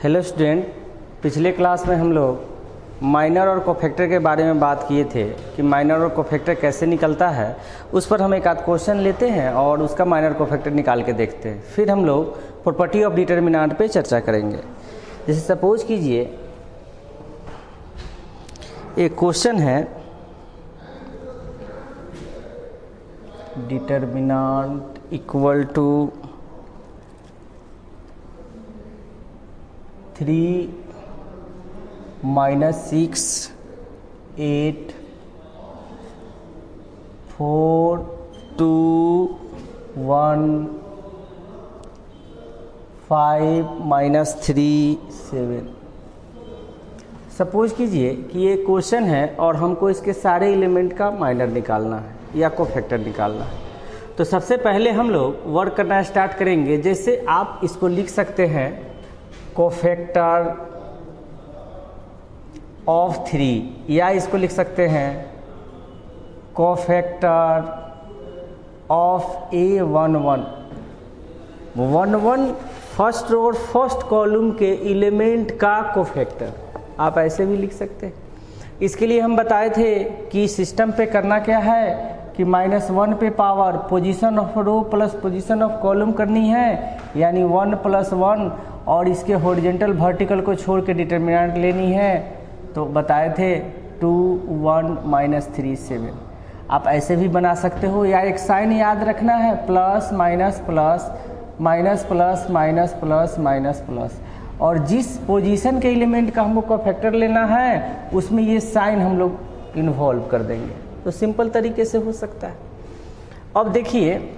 Hello student, पिछले class में हम लोग माइनर और कोफैक्टर के बारे में बात किए थे कि माइनर और कोफैक्टर कैसे निकलता है। उस पर हम एक आध क्वेश्चन लेते हैं और उसका माइनर कोफैक्टर निकाल के देखते हैं। फिर हम लोग प्रॉपर्टी ऑफ डिटर्मिनेंट पे चर्चा करेंगे। जैसे सपोज कीजिए एक क्वेश्चन है, डिटर्मिनेंट इक्वल टू 3 - 6 8 4 2 1 5 - 3 7। सपोज कीजिए कि ये क्वेश्चन है और हमको इसके सारे एलिमेंट का माइनर निकालना है या कोफैक्टर निकालना है। तो सबसे पहले हम लोग वर्क करना स्टार्ट करेंगे। जैसे आप इसको लिख सकते हैं कोफैक्टर ऑफ 3, या इसको लिख सकते हैं cofactor of A11। 11 first row और फर्स्ट कॉलम के एलिमेंट का कोफैक्टर, आप ऐसे भी लिख सकते हैं। इसके लिए हम बताए थे कि सिस्टम पे करना क्या है कि -1 पे power position of row plus position of column करनी है, यानी 1 + 1, और इसके हॉरिजॉन्टल वर्टिकल को छोड़ के डिटर्मिनेंट लेनी है। तो बताए थे 2 1 - 3 7। आप ऐसे भी बना सकते हो, या एक साइन याद रखना है plus minus plus minus plus minus plus minus plus, और जिस पोजीशन के एलिमेंट का हमको कोफैक्टर लेना है उसमें ये साइन हम लोग इन्वॉल्व कर देंगे। तो सिंपल तरीके से हो सकता है। अब देखिए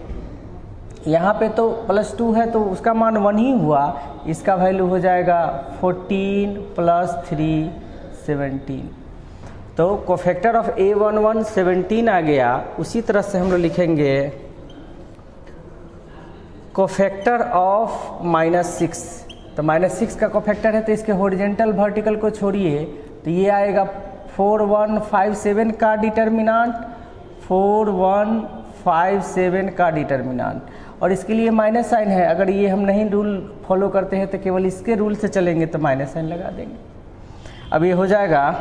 यहाँ पे तो +2 है तो उसका मान 1 ही हुआ, इसका वैल्यू हो जाएगा 14 + 3 17। तो कोफैक्टर ऑफ A11 17 आ गया। उसी तरह से हम लोग लिखेंगे कोफैक्टर ऑफ -6। तो -6 का कोफैक्टर है तो इसके हॉरिजॉन्टल वर्टिकल को छोड़िए तो ये आएगा 4 1 5 7 का डिटर्मिनेंट, 4 1 5 7 का डिटर्मिनेंट। और इसके लिए माइनस साइन है। अगर ये हम नहीं रूल फॉलो करते हैं तो केवल इसके रूल से चलेंगे तो माइनस साइन लगा देंगे। अब ये हो जाएगा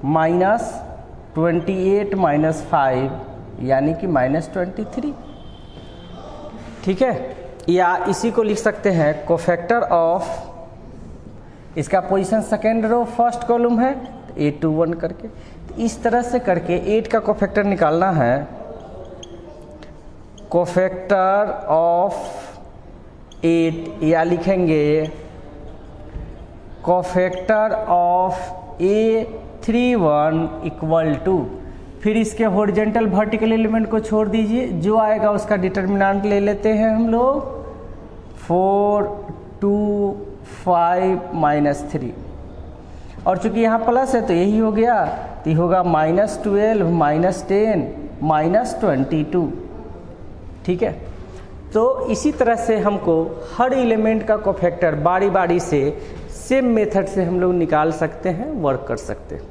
-28 - 5 यानी कि -23। ठीक है, या इसी को लिख सकते हैं कोफैक्टर ऑफ, इसका position second row first column है 821 करके। तो इस तरह से करके 8 का कोफैक्टर निकालना है। कोफैक्टर ऑफ 8, या लिखेंगे cofactor of A31 equal to, फिर इसके हॉरिजॉन्टल वर्टिकल एलिमेंट को छोड़ दीजिए, जो आएगा उसका डिटर्मिनेंट ले लेते हैं हम लोग 4 2 5 - 3। और चूंकि यहाँ प्लस है तो यही हो गया, तो ये होगा -12 -10 -22। ठीक है, तो इसी तरह से हमको हर एलिमेंट का कोफैक्टर बारी बारी से सेम मेथड से हम लोग निकाल सकते हैं, वर्क कर सकते हैं।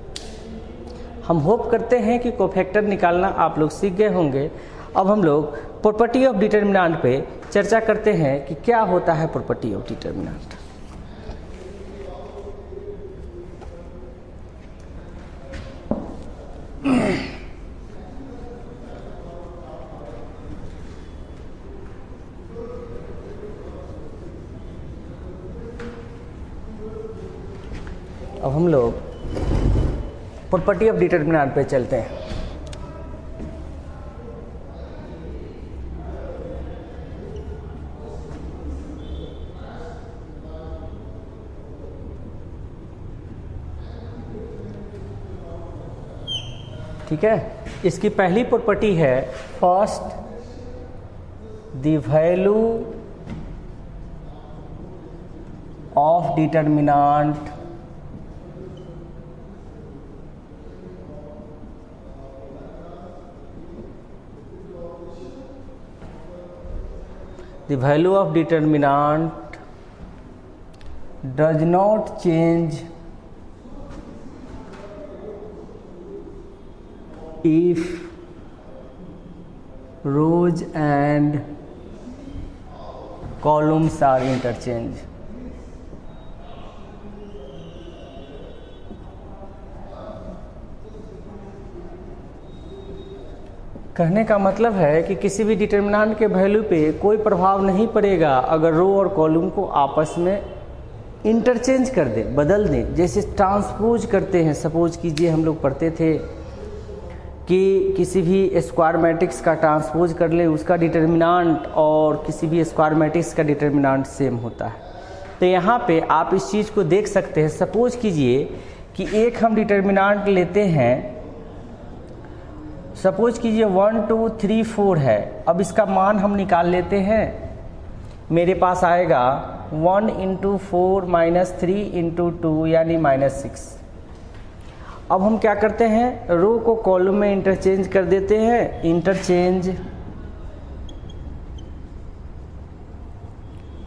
हम होप करते हैं कि कोफैक्टर निकालना आप लोग सीख गए होंगे। अब हम लोग प्रॉपर्टी ऑफ डिटर्मिनेंट पे चर्चा करते हैं कि क्या होता है प्रॉपर्टी ऑफ डिटर्मिनेंट। अब हम लोग प्रॉपर्टी ऑफ डिटर्मिनेंट पे चलते हैं। ठीक है, इसकी पहली प्रॉपर्टी है first, the value of determinant the value of determinant does not change if rows and columns are interchanged. कहने का मतलब है कि किसी भी डिटर्मिनेंट के वैल्यू पे कोई प्रभाव नहीं पड़ेगा अगर रो और कॉलम को आपस में इंटरचेंज कर दें, बदल दें। जैसे ट्रांसपोज करते हैं, सपोज कीजिए हम लोग पढ़ते थे कि किसी भी स्क्वायर मैट्रिक्स का ट्रांसपोज कर ले, उसका डिटर्मिनेंट और किसी भी स्क्वायर मैट्रिक्स का डिटर्मिनेंट सेम होता है। तो यहाँ पे आप इस चीज़ को देख सकते हैं। सपोज कीजिए कि एक हम डिटर्मिनेंट लेते हैं, सपोज कीजिए 1 2 3 4 है। अब इसका मान हम निकाल लेते हैं। मेरे पास आएगा 1 × 4 - 3 × 2 यानी -6। अब हम क्या करते हैं, रो को कॉलम में इंटरचेंज कर देते हैं।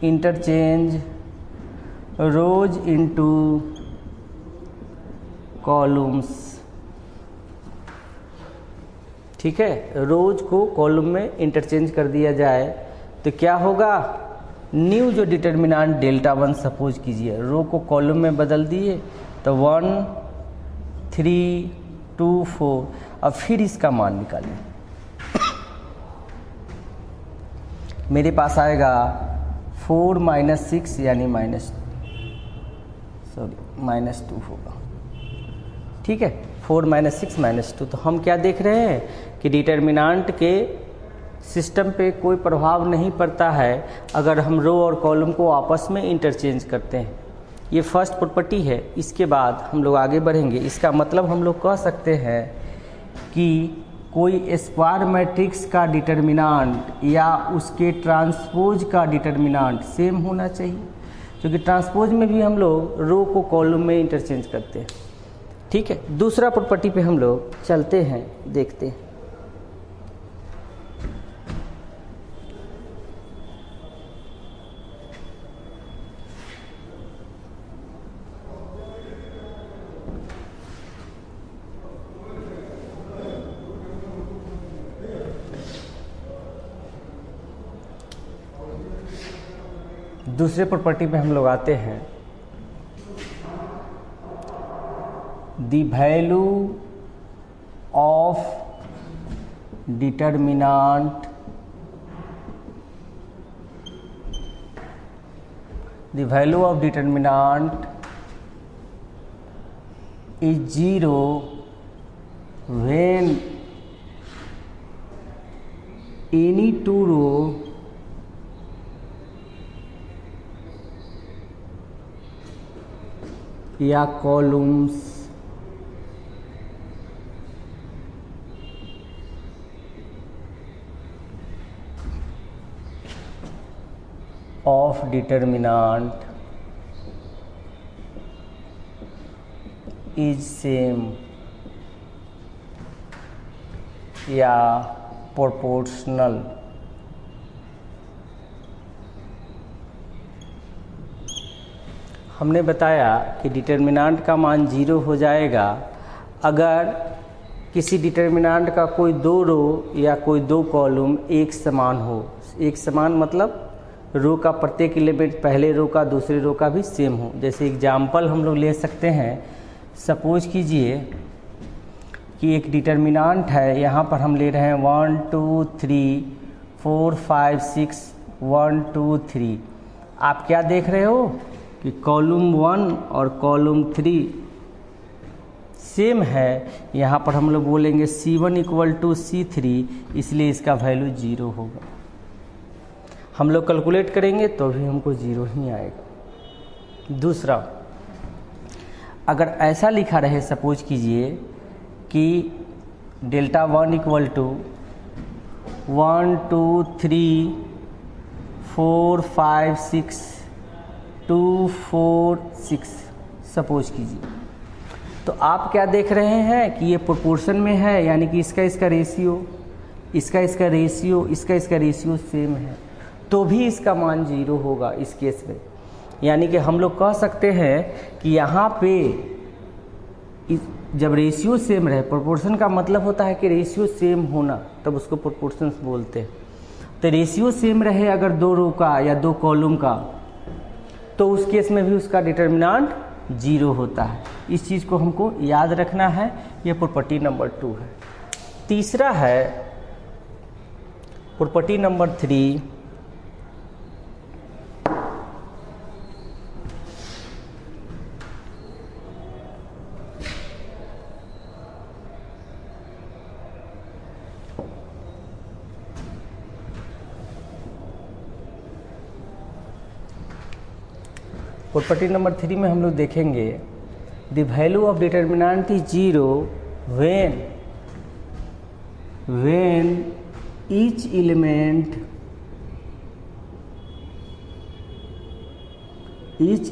इंटरचेंज रोज इनटू कॉलम्स। ठीक है, रोज को कॉलम में इंटरचेंज कर दिया जाए तो क्या होगा, न्यू जो डिटर्मिनेंट डेल्टा 1 सपोज कीजिए, रो को कॉलम में बदल दिए तो 1 3 2 4। अब फिर इसका मान निकालें। मेरे पास आएगा 4 - 6 यानी -2 होगा। ठीक है, 4 - 6 -2। तो हम क्या देख रहे हैं कि डिटर्मिनेंट के सिस्टम पे कोई प्रभाव नहीं पड़ता है अगर हम रो और कॉलम को आपस में इंटरचेंज करते हैं। ये फर्स्ट प्रॉपर्टी है। इसके बाद हम लोग आगे बढ़ेंगे। इसका मतलब हम लोग कह सकते हैं कि कोई स्क्वायर मैट्रिक्स का डिटर्मिनेंट या उसके ट्रांसपोज का डिटर्मिनेंट सेम होना चाहिए, क्योंकि ट्रांसपोज में भी हम लोग रो को कॉलम में इंटरचेंज करते हैं। ठीक है, दूसरा प्रॉपर्टी पे हम लोग चलते हैं, देखते हैं। दूसरे प्रॉपर्टी पे हम लोग आते हैं। The value of determinant is 0 when any two row या columns of determinant is same या प्रोपोर्शनल। हमने बताया कि डिटर्मिनेंट का मान 0 हो जाएगा अगर किसी डिटर्मिनेंट का कोई दो रो या कोई दो कॉलम एक समान हो। एक समान मतलब रो का प्रत्येक एलिमेंट पहले रो का दूसरे रो का भी सेम हो। जैसे एग्जाम्पल हम लोग ले सकते हैं। सपोज कीजिए कि एक डिटर्मिनेंट है, यहाँ पर हम ले रहे हैं 1 2 3 4 5 6 1 2 3। आप क्या देख रहे हो कि कॉलम 1 और कॉलम 3 सेम है। यहाँ पर हम लोग बोलेंगे C1 = C3, इसलिए इसका वैल्यू 0 होगा। हम लोग कैलकुलेट करेंगे तो भी हमको 0 ही आएगा। दूसरा, अगर ऐसा लिखा रहे, सपोज कीजिए कि डेल्टा 1 = 1 2 3 4 5 6 2 4 6 सपोज कीजिए, तो आप क्या देख रहे हैं कि ये प्रोपोर्शन में है, यानी कि इसका रेशियो, इसका रेशियो सेम है, तो भी इसका मान 0 होगा इस केस में। यानी कि हम लोग कह सकते हैं कि यहाँ पे जब रेशियो सेम रहे, प्रोपोर्शन का मतलब होता है कि रेशियो सेम होना, तब उसको प्रोपोर्शंस बोलते हैं। तो रेशियो सेम रहे अगर दो रो का या दो कॉलम का, तो उस केस में भी उसका डिटर्मिनेंट 0 होता है। इस चीज़ को हमको याद रखना है। ये प्रॉपर्टी नंबर 2 है। तीसरा है प्रॉपर्टी नंबर 3, प्रॉपर्टी नंबर 3 में हम लोग देखेंगे the value of determinant is 0 when each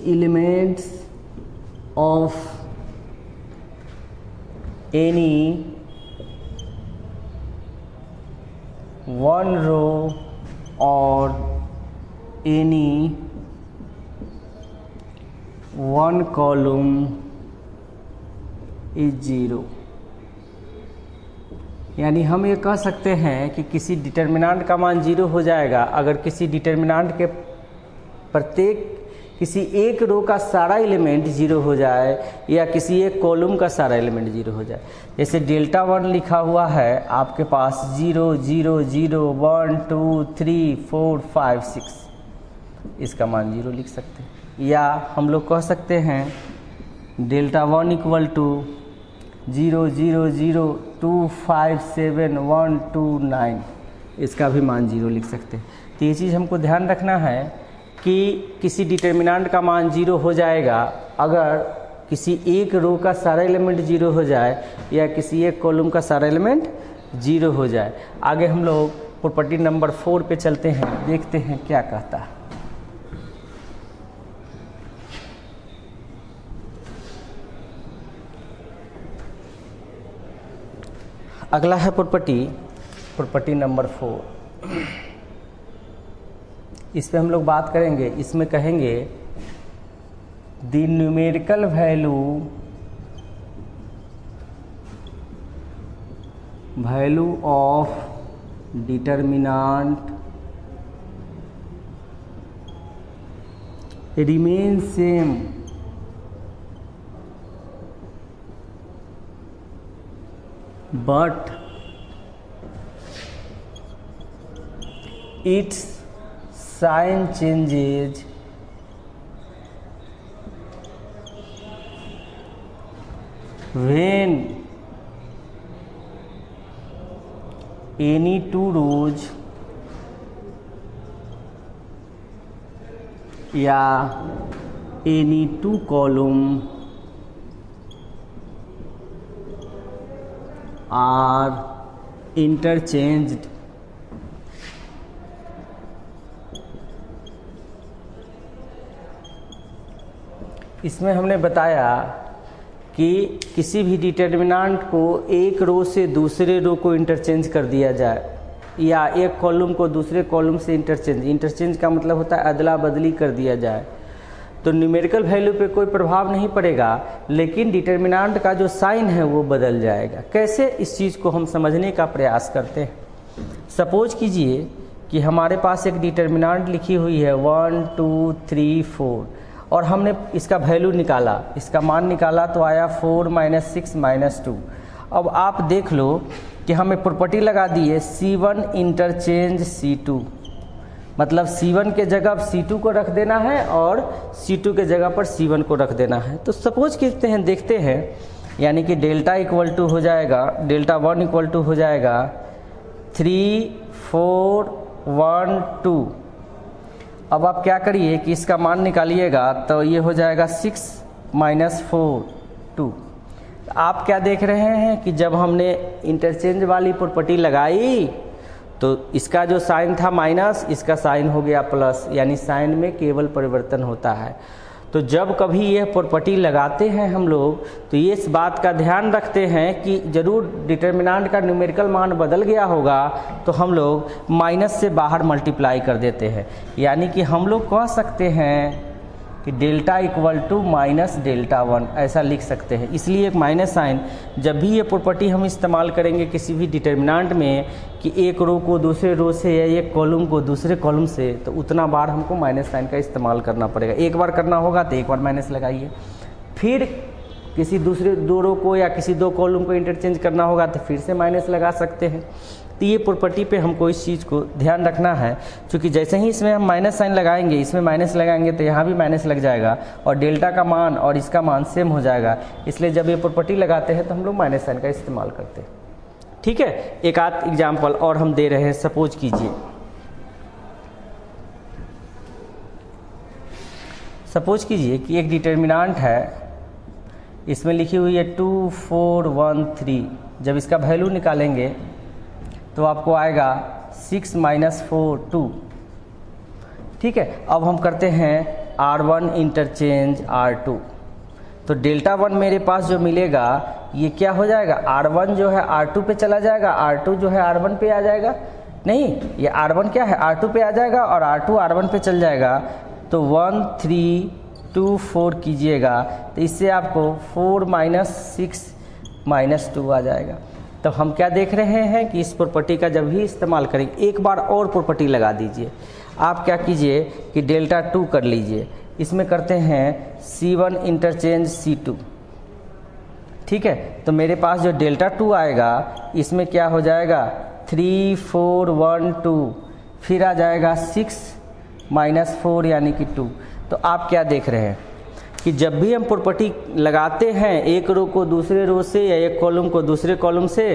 elements of any one row or any one column is 0। यानी हम ये कह सकते हैं कि किसी डिटर्मिनेंट का मान 0 हो जाएगा अगर किसी डिटर्मिनेंट के प्रत्येक किसी एक रो का सारा एलिमेंट 0 हो जाए या किसी एक कॉलम का सारा एलिमेंट 0 हो जाए। जैसे डेल्टा 1 लिखा हुआ है आपके पास 0 0 0 1 2 3 4 5 6, इसका मान 0 लिख सकते हैं। या हम लोग कह सकते हैं डेल्टा 1 इक्वल टू 0 0 0 2 5 7 1 2 9, इसका भी मान 0 लिख सकते हैं। तो ये चीज़ हमको ध्यान रखना है कि किसी डिटर्मिनेंट का मान 0 हो जाएगा अगर किसी एक रो का सारा एलिमेंट 0 हो जाए या किसी एक कॉलम का सारा एलिमेंट 0 हो जाए। आगे हम लोग प्रॉपर्टी नंबर 4 पे चलते हैं, देखते हैं क्या कहता है। अगला है प्रॉपर्टी नंबर 4। इस पे हम लोग बात करेंगे, इसमें कहेंगे the numerical value of determinant remain same but its sign changes when any two rows या any two column are interchanged। इसमें हमने बताया कि किसी भी डिटर्मिनेंट को एक रो से दूसरे रो को इंटरचेंज कर दिया जाए या एक कॉलम को दूसरे कॉलम से इंटरचेंज का मतलब होता है अदला बदली कर दिया जाए तो न्यूमेरिकल वैल्यू पे कोई प्रभाव नहीं पड़ेगा, लेकिन डिटर्मिनेंट का जो साइन है वो बदल जाएगा। कैसे, इस चीज़ को हम समझने का प्रयास करते हैं। सपोज कीजिए कि हमारे पास एक डिटर्मिनेंट लिखी हुई है 1 2 3 4 और हमने इसका वैल्यू निकाला, इसका मान निकाला तो आया 4 - 6 - 2। अब आप देख लो कि हमें प्रॉपर्टी लगा दी है C1 इंटरचेंज C2, मतलब C1 के जगह C2 को रख देना है और C2 के जगह पर C1 को रख देना है। तो सपोज कहते हैं, देखते हैं, यानी कि डेल्टा इक्वल टू हो जाएगा, डेल्टा 1 इक्वल टू हो जाएगा 3 4 1 2। अब आप क्या करिए कि इसका मान निकालिएगा तो ये हो जाएगा 6 - 4 2। आप क्या देख रहे हैं कि जब हमने इंटरचेंज वाली प्रॉपर्टी लगाई तो इसका जो साइन था माइनस, इसका साइन हो गया प्लस, यानी साइन में केवल परिवर्तन होता है। तो जब कभी यह प्रॉपर्टी लगाते हैं हम लोग तो ये इस बात का ध्यान रखते हैं कि जरूर डिटर्मिनेंट का न्यूमेरिकल मान बदल गया होगा तो हम लोग माइनस से बाहर मल्टीप्लाई कर देते हैं। यानी कि हम लोग कह सकते हैं कि delta equal to minus delta 1 ऐसा लिख सकते हैं। इसलिए एक माइनस साइन, जब भी ये प्रॉपर्टी हम इस्तेमाल करेंगे किसी भी डिटर्मिनेंट में कि एक रो को दूसरे रो से या एक कॉलम को दूसरे कॉलम से, तो उतना बार हमको माइनस साइन का इस्तेमाल करना पड़ेगा। एक बार करना होगा तो एक बार माइनस लगाइए, फिर किसी दूसरे दो रो को या किसी दो कॉलम को इंटरचेंज करना होगा तो फिर से माइनस लगा सकते हैं। तो ये प्रॉपर्टी पे हमको इस चीज़ को ध्यान रखना है, क्योंकि जैसे ही इसमें हम माइनस साइन लगाएंगे, इसमें माइनस लगाएंगे तो यहाँ भी माइनस लग जाएगा और डेल्टा का मान और इसका मान सेम हो जाएगा। इसलिए जब ये प्रॉपर्टी लगाते हैं तो हम लोग माइनस साइन का इस्तेमाल करते हैं। ठीक है, एक आध एग्जाम्पल और हम दे रहे हैं। सपोज कीजिए, कि एक डिटर्मिनांट है, इसमें लिखी हुई है 2 4 1 3। जब इसका वैल्यू निकालेंगे तो आपको आएगा 6 - 4 2। ठीक है, अब हम करते हैं R1 इंटरचेंज R2। तो डेल्टा 1 मेरे पास जो मिलेगा ये क्या हो जाएगा, R1 जो है R2 पे चला जाएगा, R2 जो है R1 पे आ जाएगा। नहीं, ये R1 क्या है, R2 पे आ जाएगा और R2 R1 पे चल जाएगा। तो 1 3 2 4 कीजिएगा तो इससे आपको 4 - 6 - 2 आ जाएगा। तो हम क्या देख रहे हैं कि इस प्रॉपर्टी का जब भी इस्तेमाल करेंगे, एक बार और प्रॉपर्टी लगा दीजिए। आप क्या कीजिए कि डेल्टा 2 कर लीजिए, इसमें करते हैं C1 इंटरचेंज C2। ठीक है, तो मेरे पास जो डेल्टा 2 आएगा इसमें क्या हो जाएगा 3 4 1 2, फिर आ जाएगा 6 - 4 यानी कि 2। तो आप क्या देख रहे हैं कि जब भी हम प्रॉपर्टी लगाते हैं एक रो को दूसरे रो से या एक कॉलम को दूसरे कॉलम से,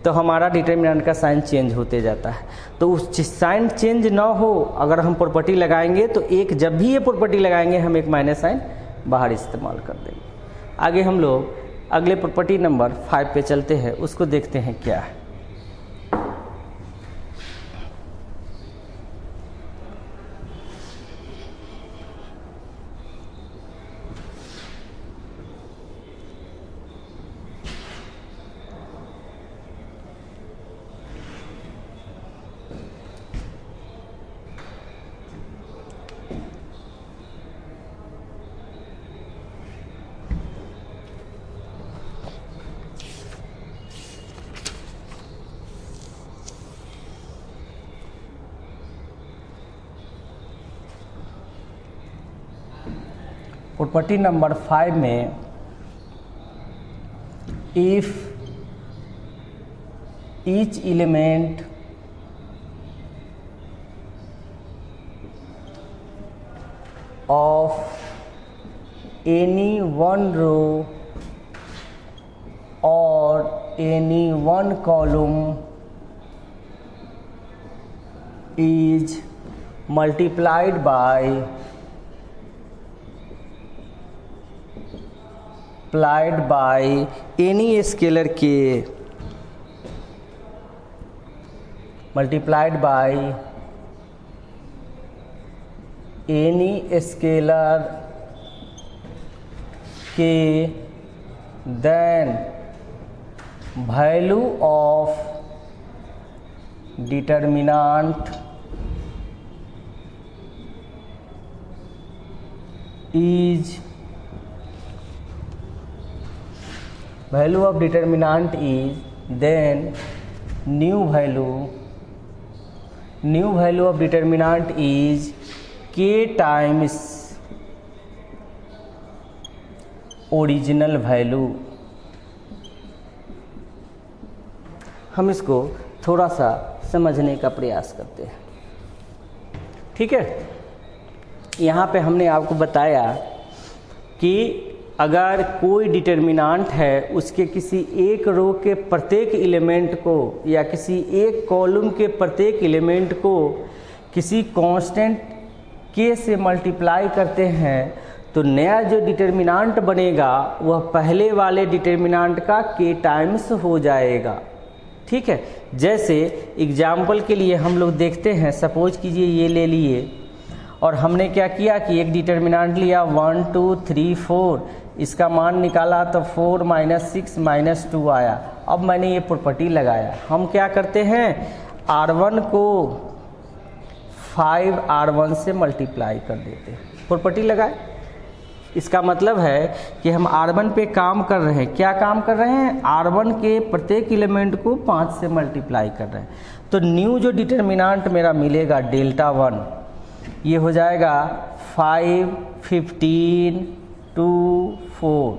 तो हमारा डिटर्मिनेंट का साइन चेंज होते जाता है। तो उस साइन चेंज ना हो अगर हम प्रॉपर्टी लगाएंगे तो एक जब भी ये प्रॉपर्टी लगाएंगे हम एक माइनस साइन बाहर इस्तेमाल कर देंगे। आगे हम लोग अगले प्रॉपर्टी नंबर 5 पे चलते हैं, उसको देखते हैं क्या है। प्रॉपर्टी नंबर 5 में if each element of any one row और any one column is multiplied by any scalar k multiplied by any scalar k, then value of determinant is then new value of determinant is k times original value। हम इसको थोड़ा सा समझने का प्रयास करते हैं। ठीक है, यहाँ पे हमने आपको बताया कि अगर कोई डिटर्मिनांट है उसके किसी एक रो के प्रत्येक एलिमेंट को या किसी एक कॉलम के प्रत्येक एलिमेंट को किसी कांस्टेंट के से मल्टीप्लाई करते हैं तो नया जो डिटर्मिनांट बनेगा वह पहले वाले डिटर्मिनांट का के टाइम्स हो जाएगा। ठीक है, जैसे एग्जाम्पल के लिए हम लोग देखते हैं, सपोज कीजिए ये ले लिए और हमने क्या किया कि एक डिटर्मिनांट लिया 1 2 3 4, इसका मान निकाला तो 4 - 6 - 2 आया। अब मैंने ये प्रॉपर्टी लगाया। हम क्या करते हैं, R1 को 5 R1 से मल्टीप्लाई कर देते हैं, प्रॉपर्टी लगाए। इसका मतलब है कि हम R1 पे काम कर रहे हैं। क्या काम कर रहे हैं, R1 के प्रत्येक एलिमेंट को 5 से मल्टीप्लाई कर रहे हैं। तो न्यू जो डिटर्मिनांट मेरा मिलेगा डेल्टा 1, ये हो जाएगा 5 15 2 4।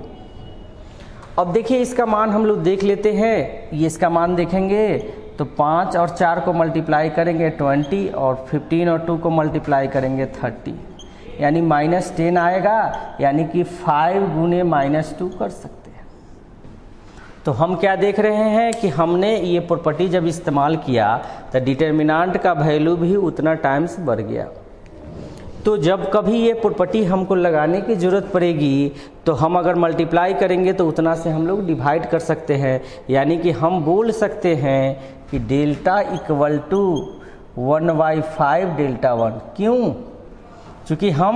अब देखिए इसका मान हम लोग देख लेते हैं। ये इसका मान देखेंगे तो तो 5 और 4 को मल्टीप्लाई करेंगे 20 और 15 और 2 को मल्टीप्लाई करेंगे 30, यानी -10 आएगा, यानी कि 5 गुने -2 कर सकते हैं। तो हम क्या देख रहे हैं कि हमने ये प्रॉपर्टी जब इस्तेमाल किया तो डिटर्मिनेंट का वैल्यू भी उतना टाइम्स बढ़ गया। तो जब कभी ये प्रॉपर्टी हमको लगाने की ज़रूरत पड़ेगी तो हम अगर मल्टीप्लाई करेंगे तो उतना से हम लोग डिवाइड कर सकते हैं, यानी कि हम बोल सकते हैं कि डेल्टा इक्वल टू 1/5 डेल्टा 1। क्यों? क्योंकि हम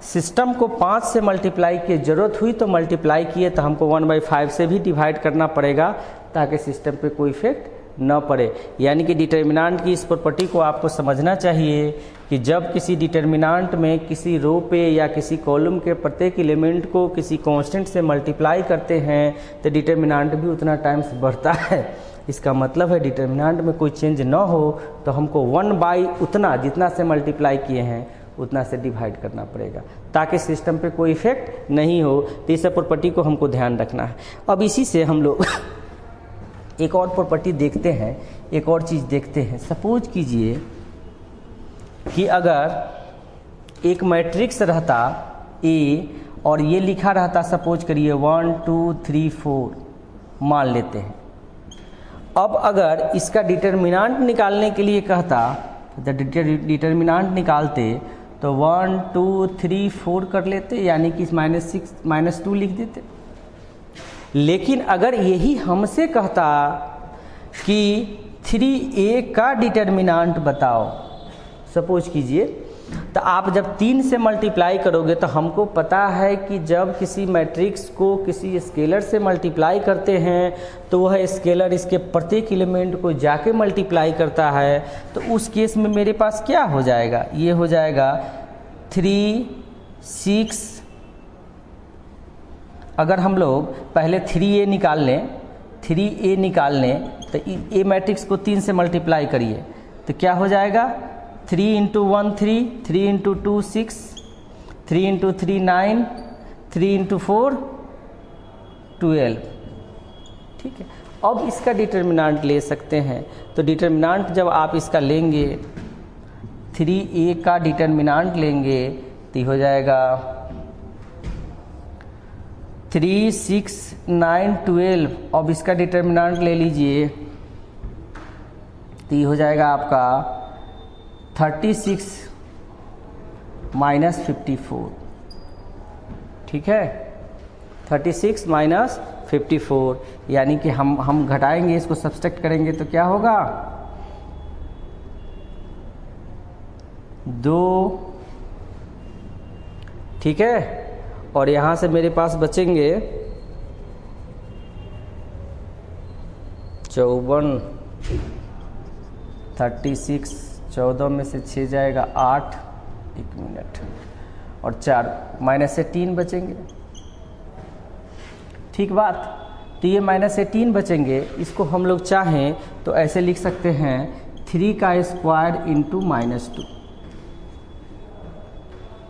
सिस्टम को 5 से मल्टीप्लाई की ज़रूरत हुई तो मल्टीप्लाई किए, तो हमको 1/5 से भी डिवाइड करना पड़ेगा ताकि सिस्टम पे कोई इफेक्ट न पड़े। यानी कि डिटर्मिनेंट की इस प्रॉपर्टी को आपको समझना चाहिए कि जब किसी डिटर्मिनेंट में किसी रो पे या किसी कॉलम के प्रत्येक एलिमेंट को किसी कांस्टेंट से मल्टीप्लाई करते हैं तो डिटर्मिनेंट भी उतना टाइम्स बढ़ता है। इसका मतलब है डिटर्मिनेंट में कोई चेंज न हो तो हमको 1/, उतना जितना से मल्टीप्लाई किए हैं उतना से डिवाइड करना पड़ेगा ताकि सिस्टम पे कोई इफेक्ट नहीं हो। तो इस प्रॉपर्टी को हमको ध्यान रखना है। अब इसी से हम लोग एक और प्रॉपर्टी देखते हैं, एक और चीज़ देखते हैं। सपोज कीजिए कि अगर एक मैट्रिक्स रहता A और ये लिखा रहता, सपोज करिए 1 2 3 4 मान लेते हैं। अब अगर इसका डिटर्मिनेंट निकालने के लिए कहता तो डिटर्मिनेंट निकालते तो 1 2 3 4 कर लेते, यानी कि -6 -2 लिख देते। लेकिन अगर यही हमसे कहता कि 3A का डिटर्मिनेंट बताओ, सपोज कीजिए, तो आप जब 3 से मल्टीप्लाई करोगे तो हमको पता है कि जब किसी मैट्रिक्स को किसी स्केलर से मल्टीप्लाई करते हैं तो वह स्केलर इसके प्रत्येक एलिमेंट को जाके मल्टीप्लाई करता है। तो उस केस में मेरे पास क्या हो जाएगा, ये हो जाएगा 3 6। अगर हम लोग पहले 3A निकाल लें, 3A निकाल लें तो A मैट्रिक्स को 3 से मल्टीप्लाई करिए तो क्या हो जाएगा, 3 × 1 3, 3 × 2 6, 3 × 3 9, 3 × 4 12। ठीक है, अब इसका डिटर्मिनेंट ले सकते हैं। तो डिटर्मिनेंट जब आप इसका लेंगे, 3A का डिटर्मिनेंट लेंगे तो हो जाएगा 3 6 9 12। अब इसका डिटर्मिनेंट ले लीजिए तो ये हो जाएगा आपका 36 - 54। ठीक है, 36 - 54, यानी कि हम घटाएंगे, इसको सब्सट्रैक्ट करेंगे तो क्या होगा 2। ठीक है, और यहाँ से मेरे पास बचेंगे 54, 36, 14 में से 6 जाएगा 8, 1 मिनट, और 4 -18 बचेंगे। ठीक बात, तो ये -18 बचेंगे। इसको हम लोग चाहें तो ऐसे लिख सकते हैं 3 का स्क्वायर इंटू -2,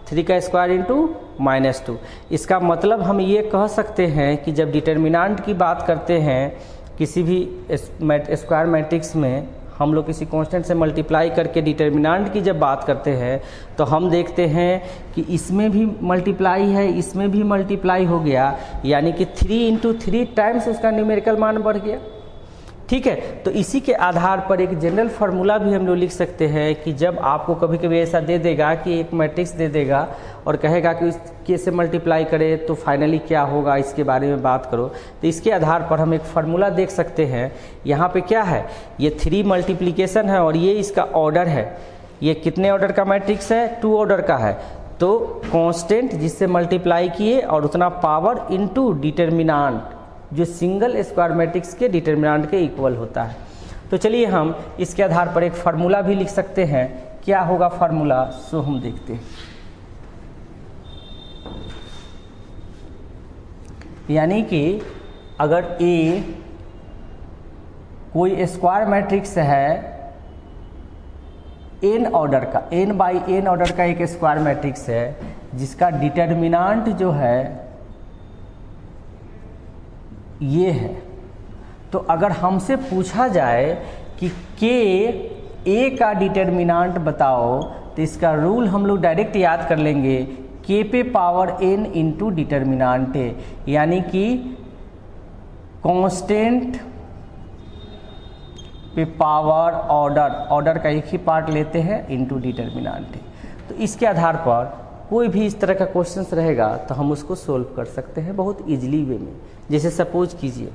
3 का स्क्वायर इंटू -2। इसका मतलब हम ये कह सकते हैं कि जब डिटर्मिनेंट की बात करते हैं किसी भी स्क्वायर मैट्रिक्स में, हम लोग किसी कांस्टेंट से मल्टीप्लाई करके डिटर्मिनेंट की जब बात करते हैं तो हम देखते हैं कि इसमें भी मल्टीप्लाई है, इसमें भी मल्टीप्लाई हो गया, यानी कि 3 × 3 टाइम्स उसका न्यूमेरिकल मान बढ़ गया। ठीक है, तो इसी के आधार पर एक जनरल फार्मूला भी हम लोग लिख सकते हैं कि जब आपको कभी कभी ऐसा दे देगा कि एक मैट्रिक्स दे देगा और कहेगा कि इसके से मल्टीप्लाई करे तो फाइनली क्या होगा, इसके बारे में बात करो, तो इसके आधार पर हम एक फार्मूला देख सकते हैं। यहाँ पे क्या है, ये 3 मल्टीप्लिकेशन है और ये इसका ऑर्डर है। ये कितने ऑर्डर का मैट्रिक्स है, 2 ऑर्डर का है। तो कांस्टेंट जिससे मल्टीप्लाई किए और उतना पावर इनटू डिटर्मिनेंट, जो सिंगल स्क्वायर मैट्रिक्स के डिटर्मिनेंट के इक्वल होता है। तो चलिए हम इसके आधार पर एक फार्मूला भी लिख सकते हैं। क्या होगा फार्मूला, सो हम देखते हैं। यानी कि अगर A कोई स्क्वायर मैट्रिक्स है n ऑर्डर का, n/n ऑर्डर का एक स्क्वायर मैट्रिक्स है जिसका डिटर्मिनेंट जो है ये है, तो अगर हमसे पूछा जाए कि के ए का डिटर्मिनांट बताओ, तो इसका रूल हम लोग डायरेक्ट याद कर लेंगे, के पे पावर n इंटू डिटर्मिनांट है, यानी कि कांस्टेंट पे पावर ऑर्डर का एक ही पार्ट लेते हैं इंटू डिटर्मिनांट है। तो इसके आधार पर कोई भी इस तरह का क्वेश्चंस रहेगा तो हम उसको सोल्व कर सकते हैं बहुत इजीली वे में। जैसे सपोज कीजिए